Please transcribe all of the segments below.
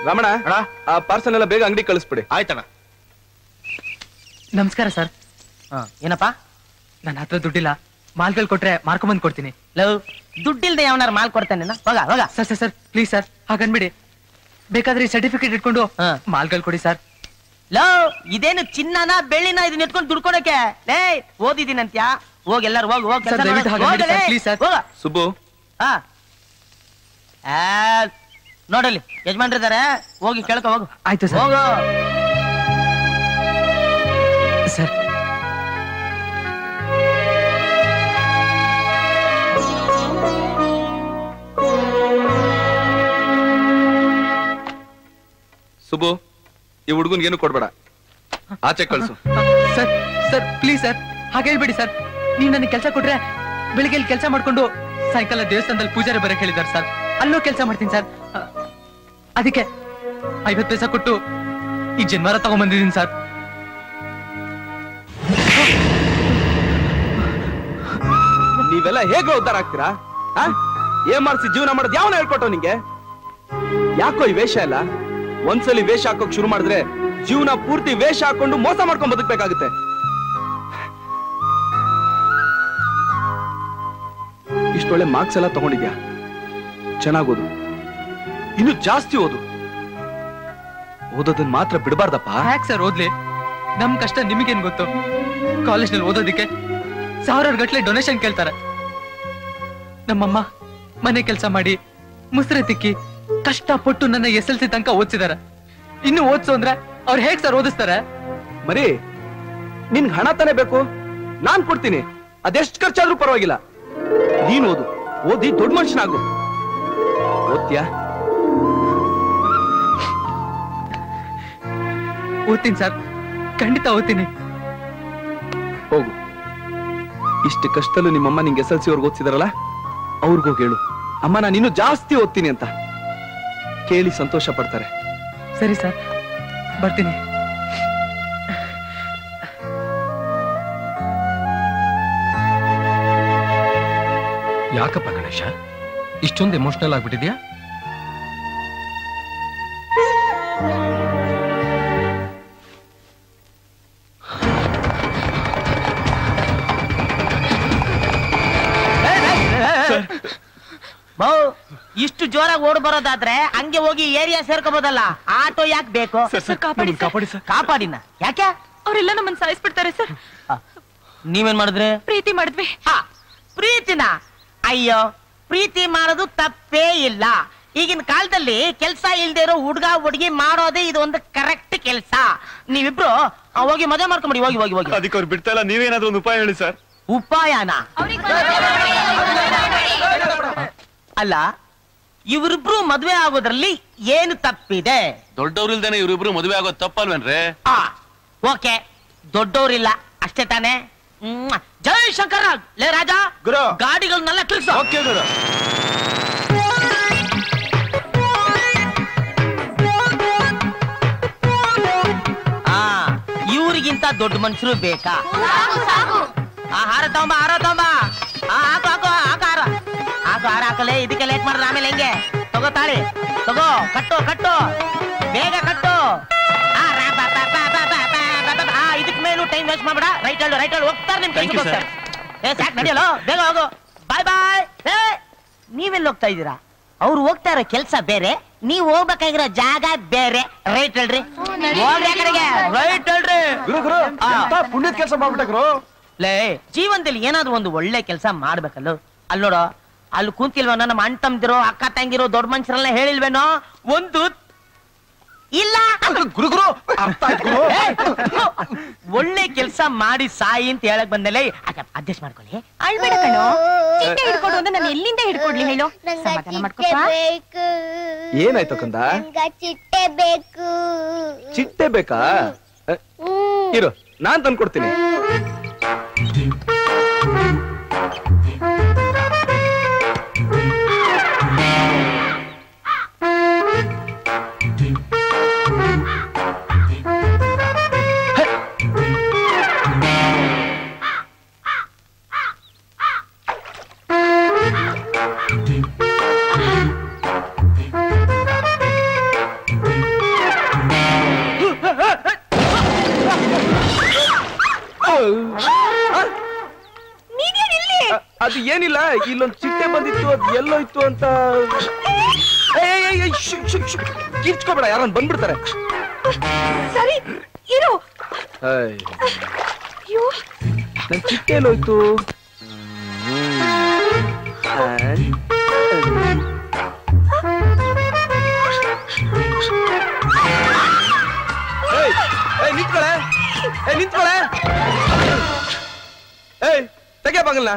ರಮಣ, ಆ ಪಾರ್ಸಲ್ ಎಲ್ಲ ಬೇಗ ಅಂಗಡಿ ಕಳಿಸ್ಬಿಡಿ. ಆಯ್ತಣ್ಣ. ನಮಸ್ಕಾರ ಸರ್. ಏನಪ್ಪಾ? ನನ್ನ ಹತ್ರ ದುಡ್ಡಿಲ್ಲ, ಮಾಲ್ಗಳು ಕೊಟ್ರೆ ಮಾರ್ಕೊಂಬಂದ್ ಕೊಡ್ತೀನಿ. ಲವ್, ದುಡ್ಡಿಲ್ದೆ ಯಾವನಾರು ಮಾಲ್ ಕೊಡ್ತಾನೆ? ಹೋಗ ಹೋಗ. Sir sir sir please sir, ಹಾಗನ್ಬಿಡಿ. ಬೇಕಾದ್ರೆ ಸರ್ಟಿಫಿಕೇಟ್ ಇಟ್ಕೊಂಡು ಮಾಲ್ಗಳು ಕೊಡಿ ಸರ್. ಲವ್, ಇದೇನು ಚಿನ್ನನ ಬೆಳ್ಳಿನ ಇದನ್ನ ಇಟ್ಕೊಂಡು ದುಡ್ಕೊಡಕ್ಕೆ? ಲೇ, ಓದಿದ್ದೀನಂತ್ಯಾ? ಹೋಗಿ ಎಲ್ಲಾರು ಹೋಗಿ ಹೋಗಿ. Please sir. ಸುಬ್ಬು, ನೋಡಲಿ ಯಜಮಾನ್ರಿದ್ದಾರೆ, ಹೋಗಿ ಕೇಳ್ಕೊ ಹೋಗು. ಆಯ್ತು ಸರ್. ಹೋಗು ಸರ್. ಸುಬ್ಬು, ಈ ಹುಡುಗನ್ಗೇನು ಕೊಡ್ಬೇಡ, ಆಚೆ ಕಳ್ಸು. ಸರ್ ಸರ್ ಪ್ಲೀಸ್ ಸರ್, ಹಾಗೆ ಹೇಳ್ಬೇಡಿ ಸರ್. ನೀವು ನನಗೆ ಕೆಲಸ ಕೊಟ್ರೆ ಬೆಳಿಗ್ಗೆ ಕೆಲಸ ಮಾಡ್ಕೊಂಡು ಸಾಯಂಕಾಲ ದೇವಸ್ಥಾನದಲ್ಲಿ ಪೂಜಾರಿ ಬರಕ್ ಹೇಳಿದಾರೆ ಸರ್. ಅಲ್ಲೂ ಕೆಲಸ ಮಾಡ್ತೀನಿ ಸರ್. ಅದಕ್ಕೆ 50 ಪೈಸಾ ಕೊಟ್ಟು ಈ ಜನ್ವಾರ ತಗೊಂಡ್ಬಂದಿದ್ದೀನಿ ಸರ್. ನೀವೆಲ್ಲ ಹೇಗೆ ಉದ್ಧಾರ ಆಗ್ತೀರಾ? ಏನ್ ಮಾಡಿಸಿ ಜೀವನ ಮಾಡೋದು ಯಾವನ ಹೇಳ್ಕೊಟ್ಟವ್ ನಿಂಗೆ? ಯಾಕೋ ಈ ವೇಷ ಎಲ್ಲ? ಒಂದ್ಸಲಿ ವೇಷ ಹಾಕೋಕ್ ಶುರು ಮಾಡಿದ್ರೆ ಜೀವನ ಪೂರ್ತಿ ವೇಷ ಹಾಕೊಂಡು ಮೋಸ ಮಾಡ್ಕೊಂಡ್ ಬದುಕ್ಬೇಕಾಗುತ್ತೆ. ಇಷ್ಟೊಳ್ಳೆ ಮಾರ್ಕ್ಸ್ ಎಲ್ಲ ತಗೊಂಡಿದ್ಯಾ, ಚೆನ್ನಾಗ್ ಓದು, ಇನ್ನು ಜಾಸ್ತಿ ಓದು. ಓದೋದನ್ನ ಮಾತ್ರ ಬಿಡಬಾರ್ದಪ್ಪ. ಯಾಕೆ ಸರ್ ಓದ್ಲಿ? ನಮ್ ಕಷ್ಟ ನಿಮಗೇನ್ ಗೊತ್ತು? ಕಾಲೇಜ್ನಲ್ಲಿ ಓದೋದಿಕ್ಕೆ ಸಾವಿರಾರು ಗಟ್ಲೆ ಡೊನೇಷನ್ ಕೇಳ್ತಾರೆ. ನಮ್ಮಮ್ಮ ಮನೆ ಕೆಲಸ ಮಾಡಿ ಮುಸ್ರೆ ತಿಕ್ಕಿ ಕಷ್ಟಪಟ್ಟು ನನ್ನ SLC ತನಕ ಓದಿಸಿದಾರೆ. ಇನ್ನು ಓದ್ಸು ಅಂದ್ರೆ ಅವ್ರು ಹೇಗ್ ಸರ್ ಓದಿಸ್ತಾರೆ? ಮರಿ, ನಿನ್ ಹಣ ತಾನೇ ಬೇಕು, ನಾನ್ ಕೊಡ್ತೀನಿ. ಅದೆಷ್ಟು ಖರ್ಚಾದ್ರೂ ಪರವಾಗಿಲ್ಲ. ನೀನ್ ಓದು, ಓದಿ ದೊಡ್ಡ ಮನುಷ್ಯನಾಗು. ಓದ್ತೀಯಾ? ಓದ್ತೀನಿ ಸರ್, ಖಂಡಿತ ಓದ್ತೀನಿ. ಹೋಗು. ಇಷ್ಟು ಕಷ್ಟಲ್ಲೂ ನಿಮ್ಮಮ್ಮ ನಿಂಗೆ SLC ಅವ್ರಿಗೆ ಓದಿಸಿದಾರಲ್ಲ, ಅವ್ರಿಗೋಗಿ ಹೇಳು, ಅಮ್ಮ ನಾನು ಇನ್ನೂ ಜಾಸ್ತಿ ಓದ್ತೀನಿ ಅಂತ. ಕೇಳಿ ಸಂತೋಷ ಪಡ್ತಾರೆ. ಸರಿ ಸರ್, ಬರ್ತೀನಿ. ಯಾಕಪ್ಪ ಗಣೇಶ ಇಷ್ಟೊಂದು ಎಮೋಷನಲ್ ಆಗ್ಬಿಟ್ಟಿದ್ಯಾ? ಇಷ್ಟು ಜೋರಾಗಿ ಓಡ್ ಬರೋದಾದ್ರೆ ಹಂಗೆ ಹೋಗಿ ಏರಿಯಾ ಸೇರ್ಕೋಬಹುದಲ್ಲ. ಆಟೋ ಯಾಕೆ ಬೇಕು? ಕಾಪಾಡಿನ ಯಾಕೆ? ಅವರೆಲ್ಲ ನಮ್ಮನ್ನ ಸಾಯಿಸ್ಬಿಡ್ತಾರೆ ಸರ್. ನೀವೇನ್ ಮಾಡಿದ್ರೆ? ಪ್ರೀತಿ ಮಾಡಿದ್ವಿ. ಪ್ರೀತಿನ? ಅಯ್ಯೋ, ಪ್ರೀತಿ ಮಾಡೋದು ತಪ್ಪೇ ಇಲ್ಲ. ಈಗಿನ ಕಾಲದಲ್ಲಿ ಕೆಲ್ಸ ಇಲ್ದೇ ಇರೋ ಹುಡುಗ ಹುಡುಗಿ ಮಾಡೋದೇ ಇದು ಒಂದು ಕರೆಕ್ಟ್ ಕೆಲ್ಸ. ನೀವಿಬ್ರು ಹೋಗಿ ಮದುವೆ ಮಾಡ್ಕೊಂಬಿಡಿ. ಹೋಗಿ ಹೋಗಿ ಹೋಗಿ. ಅದಕ್ಕೆ ಅವ್ರು ಬಿಡ್ತಾ ಇಲ್ಲ, ನೀವೇನಾದ್ರೂ ಒಂದು ಉಪಾಯ ಹೇಳಿ ಸರ್. ಉಪಾಯನ? ಅಲ್ಲ, ಇವರಿಬ್ರು ಮದ್ವೆ ಆಗೋದ್ರಲ್ಲಿ ಏನು ತಪ್ಪಿದೆ? ದೊಡ್ಡವ್ರಿಲ್ದೇನೆ ಇವರಿಬ್ರು ಮದುವೆ ಆಗೋದು ತಪ್ಪಲ್ವೇನ್ರಿ? ಓಕೆ, ದೊಡ್ಡವ್ರಿಲ್ಲ ಅಷ್ಟೇ ತಾನೆ. ಜೈ ಶಂಕರ. ಲೇ ರಾಜ, ಗಾಡಿಗಳನ್ನೆಲ್ಲ ತಿಳಿಸು. ಇವ್ರಿಗಿಂತ ದೊಡ್ಡ ಮನುಷ್ಯರು ಬೇಕಾ? ಹಾರ ತಗೊಂಬ, ಹಾರ ತಗೊಂಬ. ಹಾಕು ಹಾಕು ಹಾಕು ಹಾರ. ಹಾಕು ಹಾರ ಹಾಕಲೇ. ಇದಕ್ಕೆ ಲೇಟ್ ಮಾಡಿದ್ರೆ ಆಮೇಲೆ ಹೆಂಗೆ? ತಗೋ ತಾಳಿ, ತಗೋ, ಕಟ್ಟು ಕಟ್ಟು, ಬೇಗ ಕಟ್ಟು. ಇದಕ್ ಮೇಲೂ ಟೈಮ್ ವೇಸ್ಟ್ ಮಾಡ್ಬೇಡ. ರೈಟ್ ಹೇಳು, ರೈಟ್ ಹೇಳು. ಹೋಗ್ತಾರೆ ನಿಮ್ ಕೆಲ್ಸಕ್ಕೆ. ಸಾಕ್, ನಡಿಯಲ್ಲ, ಬೇಗ ಹೋಗು. ಬಾಯ್ ಬಾಯ್. ನೀವೆಲ್ಲ ಹೋಗ್ತಾ ಇದ್ದೀರಾ? ಅವ್ರು ಹೋಗ್ತಾ ಇರೋ ಕೆಲ್ಸ ಬೇರೆ, ನೀವ್ ಹೋಗ್ಬೇಕಾಗಿರೋ ಜಾಗ ಬೇರೆ. ರೈಟ್ ಹೇಳ್ರಿ, ಹೋಗ್ರಿ ಕಡೆಗೆ. ರೈಟ್ ಹೇಳ್ರಿ. ಪುಣ್ಯದ ಕೆಲಸ ಮಾಡ್ಬಿಟ್ಟಾಗ್ರು. ಲೇ, ಜೀವನದಲ್ಲಿ ಏನಾದ್ರು ಒಂದು ಒಳ್ಳೆ ಕೆಲಸ ಮಾಡ್ಬೇಕಲ್ಲ. ಅಲ್ಲಿ ನೋಡೋ, ಅಲ್ಲಿ ಕುಂತಿಲ್ವ ನಮ್ಮ ಅಣ್ಣ ತಮ್ದಿರೋ ಅಕ್ಕ ತಂಗಿರೋ ದೊಡ್ಡ ಮನುಷ್ಯರೆಲ್ಲ ಹೇಳಿಲ್ವೇನೋ ಒಂದು ಇಲ್ಲ? ಗುರುಗುರು, ಒಳ್ಳೆ ಕೆಲಸ ಮಾಡಿ ಸಾಯಿ ಅಂತ ಹೇಳಕ್ ಬಂದಲೇ. ಅಡ್ಜಸ್ಟ್ ಮಾಡ್ಕೊಳ್ಳಿ. ಅಳ್ಬೇಡ ಕಣೋ. ಚಿಟ್ಟೆ ಹಿಡ್ಕೊಡು ಅಂದ್ರೆ ನಾನು ಎಲ್ಲಿಂದ ಹಿಡ್ಕೊಡ್ಲಿ ಹೇಳು? ಸಮಾಧಾನ ಮಾಡ್ಕೊಪ್ಪ. ಏನಾಯ್ತು ಕಂದ? ಚಿಟ್ಟೆ ಬೇಕು. ಚಿಟ್ಟೆ ಬೇಕಾ? ಇರು, ನಾನ್ ತಂದ್ಕೊಡ್ತೀನಿ. ಅದು ಏನಿಲ್ಲ, ಇಲ್ಲೊಂದು ಚಿಟ್ಟೆ ಬಂದಿತ್ತು, ಅದು ಎಲ್ಲೋಯ್ತು ಅಂತ. ಕಿರ್ಚ್ಕೋಬೇಡ, ಯಾರನ್ನ ಬಂದ್ಬಿಡ್ತಾರೆ. ಸರಿ ಇರು. ಅಯ್ಯೋ, ನನ್ ಚಿಟ್ಟೆ ಎಲ್ಲೋಯ್ತು? ನಿಂತ್ಕೊಳೆ, ನಿಂತ್ಕೊಳೆ. ತೆಗಿಯ ಬಾಗಲ್ನ.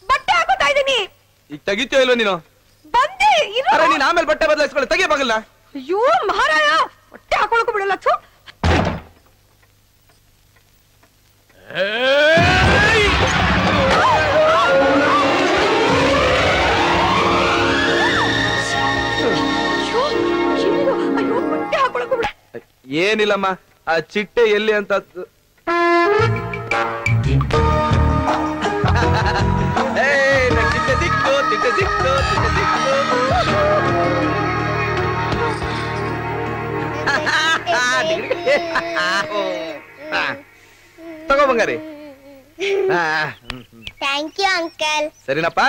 ಬಟ್ಟೆ ಹಾಕೋತಾ ಇದೀನಿ. ಈಗ ತೆಗಿತೀಯೋ ಇಲ್ವೋ ನೀನು? ಬಂದೆ ಇರು. ಅರೆ ನೀನ್ ಆಮೇಲೆ ಬಟ್ಟೆ ಬದಲಾಯಿಸ್ಕೊಳ್ಳಿ, ತೆಗಿಯ ಬಾಗಲ್ನ. ಅಯ್ಯೋ ಮಹಾರಾಯ, ಬಟ್ಟೆ ಹಾಕೊಳಕ್ಕೂ ಬಿಡಲ್ಲ. ಥು. ಅಯ್ಯೋ, ಏನಿದು? ಅಯ್ಯೋ, ಬಟ್ಟೆ ಹಾಕೊಳಕ್ಕೂ ಬಿಡ. ಏನಿಲ್ಲಮ್ಮ, ಆ ಚಿಟ್ಟೆ ಎಲ್ಲಿ ಅಂತ. ಚಿಟ್ಟೆ ಸಿಕ್ತು, ಚಿಟ್ಟೆ ಸಿಕ್ತು, ಚಿಟ್ಟೆ ಸಿಕ್ತು. ತಗೋ ಬಂಗಾರಿ. Thank you uncle. ಸರಿನಪ್ಪ.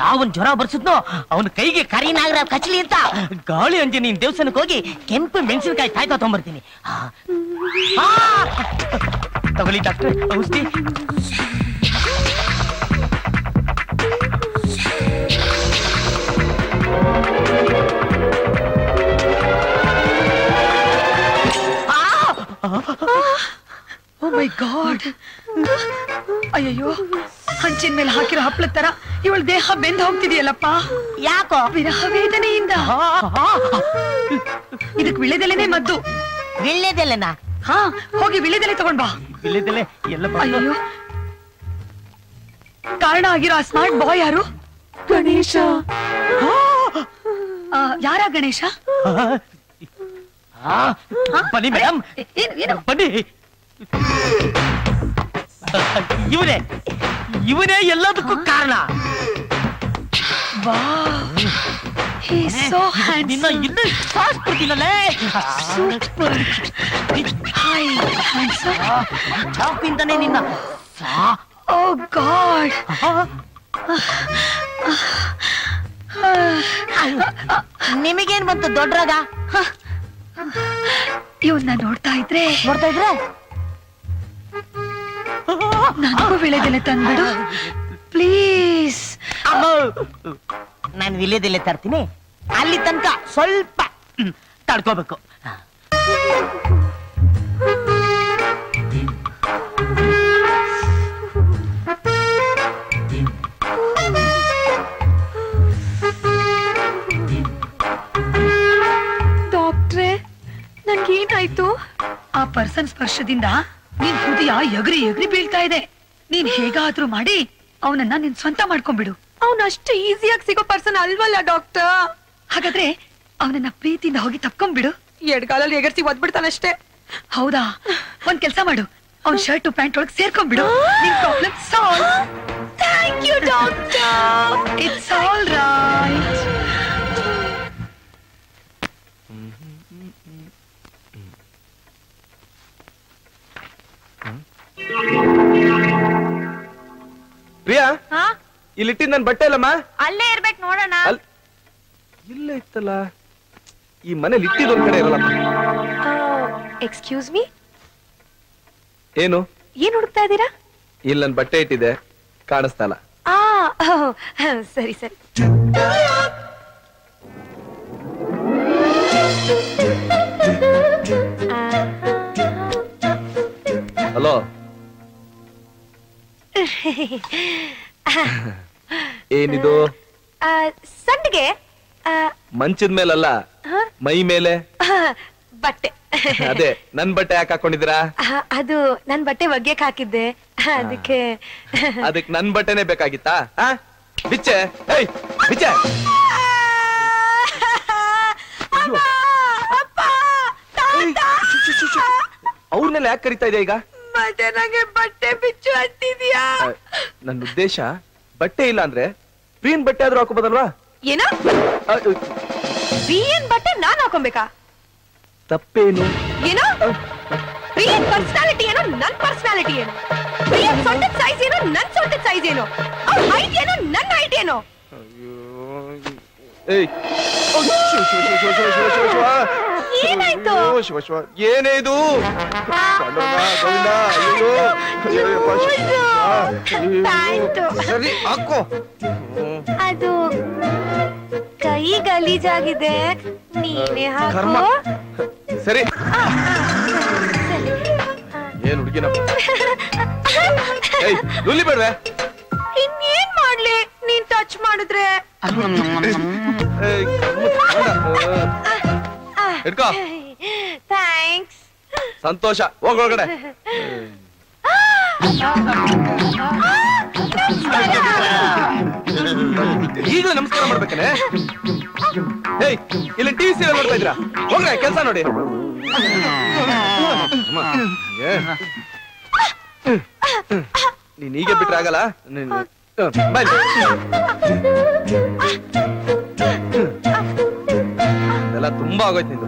ಯಾವನ್ ಜ್ವರ ಬರ್ಸುದ್ನೋ ಅವನ ಕೈಗೆ ಕರಿನಾಗರ ಕಚಲಿ ಅಂತ ಗಾಳಿ ಅಂಜನಿ ದೇವಸ್ಥಾನಕ್ಕೆ ಹೋಗಿ ಕೆಂಪು ಮೆಣಸಿನಕಾಯಿ ತಾಯ್ತಾ ತಗೊಂಡ್ಬರ್ತೀನಿ. ತಗೊಳ್ಳಿ ಡಾಕ್ಟರ್ ಔಷಧಿ. ಓ ಮೈ ಗಾಡ್. ಅಯ್ಯಯ್ಯೋ, ಹಂಚಿನ ಮೇಲೆ ಹಾಕಿರೋ ಹಪ್ಳದ ತರ ಇವಳ ದೇಹ ಬೆಂದು ಹೋಗ್ತಿದೆಯಲ್ಲಪ್ಪ. ಯಾಕೋ? ವಿರಹ ವೇದನೆಯಿಂದ. ಇದಕ್ ವಿಳೆದೆಲೆನೇ ಮದ್ದು. ವಿಳ್ಳೆದೆಲೆನಾ? ಹಾ, ಹೋಗಿ ವಿಳೆದೆಲೆ ತಗೊಂಡ್ ಬಾ. ವಿಳ್ಳೆದೆಲೆ ಎಲ್ಲ ಅಯ್ಯೋ, ಕಾರಣ ಆಗಿರೋ ಆ ಸ್ಮಾರ್ಟ್ ಬಾಯ್ ಯಾರು? ಗಣೇಶ. ಯಾರ ಗಣೇಶ? ಬನ್ನಿ ಮೇಡಮ್, ಏನು? ಬನ್ನಿ. ಇವನೇ ಇವನೇ ಎಲ್ಲದಕ್ಕೂ ಕಾರಣ. ನಿನ್ನ ಇನ್ನೂ ಸಾಸ್ಬಿಡ್ತೀನಲ್ಲೇ. ಚಾಪಿಂತಾನೆ ನಿನ್ನ. ಓ ಗಾಡ್. ನಿಮಗೇನ್ ಬಂತು ದೊಡ್ಡರಾಗ? ಇವನ್ನ ನೋಡ್ತಾ ಇದ್ರೆ ನೋಡ್ತಾ ನನಗೂ ವಿಳೆದೆಲೆ ತಂದ್ಬಿಡು ಪ್ಲೀಸ್. ನಾನು ವಿಳ್ಯದೆಲೆ ತರ್ತೀನಿ, ಅಲ್ಲಿ ತನಕ ಸ್ವಲ್ಪ ತಡ್ಕೋಬೇಕು. ಡಾಕ್ಟ್ರೇ, ನನ್ಗೇನಾಯ್ತು? ಆ ಪರ್ಸನ್ ಸ್ಪರ್ಶದಿಂದ ನಿನ್ ಹೃದಯ ಎಗರಿ ಎಗರಿ ಬೀಳ್ತಾ ಇದೆ. ನೀನ್ ಹೇಗಾದ್ರೂ ಮಾಡಿ ಅವನನ್ನ ನಿನ್ ಸ್ವಂತ ಮಾಡ್ಕೊಂಡ್ಬಿಡು. ಅವನು ಅಷ್ಟು ಈಸಿಯಾಗಿ ಸಿಗೋ ಪರ್ಸನ್ ಅಲ್ವಲ್ಲ ಡಾಕ್ಟರ್. ಹಾಗಾದ್ರೆ ಅವನನ್ನ ಪ್ರೀತಿಯಿಂದ ಹೋಗಿ ತಪ್ಕೊಂಡ್ಬಿಡು. ಎಡ್ಗಾಲಲ್ಲಿ ಎಗರ್ಸಿ ಒದ್ಬಿಡ್ತಾನಷ್ಟೇ. ಹೌದಾ? ಒಂದ್ ಕೆಲ್ಸ ಮಾಡು, ಅವ್ನ್ ಶರ್ಟ್ ಪ್ಯಾಂಟ್ ಒಳಗ್ ಸೇರ್ಕೊಂಡ್ಬಿಡು. ನಿನ್ problem solve. Thank you doctor. It's all right. Priya, ಇಲ್ಲಿಟ್ಟಿದ್ ನನ್ ಬಟ್ಟೆ ಇಲ್ಲಮ್ಮ. ಅಲ್ಲೇ ಇರ್ಬೇಕು ನೋಡೋಣ. ಇಲ್ಲ ಇತ್ತಲ್ಲ, ಈ ಮನೇಲಿ ಇಟ್ಟಿದ್ ಒಂದ್ ಕಡೆ ಇರಲ್ಲಮ್ಮ. ಎಕ್ಸ್ಕ್ಯೂಸ್ ಮೀ, ಏನು ಏನ್ ಹುಡುಕ್ತಾ ಇದ್ದೀರಾ? ಇಲ್ಲಿ ನನ್ ಬಟ್ಟೆ ಇಟ್ಟಿದೆ, ಕಾಣಿಸ್ತಾ ಇಲ್ಲ. ಸರಿ ಸರಿ. ಹಲೋ, ಏನಿದು? ಸಂಡಿಗೆ. ಮಂಚದ ಮೇಲಲ್ಲ, ಮೈ ಮೇಲೆ. ಬಟ್ಟೆ. ಅದೇ ನನ್ ಬಟ್ಟೆ ಯಾಕೆ ಹಾಕೊಂಡಿದ್ದೀರಾ? ಅದು ನನ್ ಬಟ್ಟೆ ಒಗ್ಯಕ್ ಹಾಕಿದ್ದೆ, ಅದಕ್ಕೆ. ಅದಕ್ಕೆ ನನ್ ಬಟ್ಟೆನೆ ಬೇಕಾಗಿತ್ತಾ? ಬಿಚ್ಚೆ, ಏಯ್ ಬಿಚ್ಚೆ. ಅವ್ರನ್ನೆಲ್ಲ ಯಾಕೆ ಕರಿತಾ ಇದೆ ಈಗ? ಮತ್ತೆ ನಂಗೆ ಬಟ್ಟೆ ಬಿಚ್ಚು ಅಂತಿದ್ಯಾ? ನನ್ನ ಉದ್ದೇಶ ಬಟ್ಟೆ ಇಲ್ಲ ಅಂದ್ರೆ ಪ್ರೀನ್ ಬಟ್ಟೆ ಆದ್ರೂ ಹಾಕೋಬೋದಲ್ವಾ? ಏನೋ ಬಟ್ಟೆ ನಾನ್ ಹಾಕೊಬೇಕಾ? ತಪ್ಪೇನು? ಏನೋ ಪ್ರಿಯನ್ ಪರ್ಸನಾಲಿಟಿ ಏನೋ ನನ್ ಪರ್ಸನಾಲಿಟಿ ಏನು, ಪ್ರಿಯನ್ ಸೊಂಟದ ಸೈಜ್ ಏನೋ ನನ್ ಸೊಂಟದ ಸೈಜ್ ಏನು, ಅವ್ರ ಹೈಟ್ ಏನೋ ನನ್ನ ಹೈಟ್ ಏನೋ. ಏಯ್ ಓ, ಶಿವ, ಶಿವ, ಶಿವ, ಶಿವ, ಶಿವ, ಶಿವ, ಶಿವ. ಏನಾಯ್ತು? ಓ, ಶಿವ, ಶಿವ. ಏನೇ ಇದು ಕಂಡೋಗ, ಗೋವಿಂದ, ಅಯ್ಯೋ. ಅಯ್ಯಪ್ಪ, ಶಿವ. ಪ್ಯಾಂಟು. ಸರಿ ಹಾಕೋ. ಅದು ಕೈ ಗಲೀಜಾಗಿದೆ, ನೀನೇ ಕರ್ಮ. ಹಾಕು. ಸರಿ ಏನ್ ಹುಡುಗಿನಪ್ಪ. ಏಯ್ ಲುಲ್ಲಿ ಬೇಡ್ವೆ. ಇನ್ನೇನ್ ಮಾಡ್ಲಿ ನೀನ್ ಟಚ್ ಮಾಡಿದ್ರೆ? ಏಯ್, ಬೇಡ. ಹಿಡ್ಕೋ. ಥ್ಯಾಂಕ್ಸ್. ಸಂತೋಷ, ಹೋಗೊಳಗಡೆ. ಈಗಲೇ ನಮಸ್ಕಾರ ಮಾಡ್ಬೇಕನೆ. ಏಯ್ ಇಲ್ಲಿ ಟಿವಿ ಸೀರಿಯಲ್ ನೋಡ್ತಾ ಇದ್ರಾ? ಹೋಗ್ರೆ ಕೆಲಸ ನೋಡಿ. ನೀನ್ ಹೀಗೆ ಬಿಟ್ರೆ ಆಗಲ್ಲ. ಬಾಯ್. ಇದೆಲ್ಲ ತುಂಬಾ ಆಗೋಯ್ತು ನಿಂದು.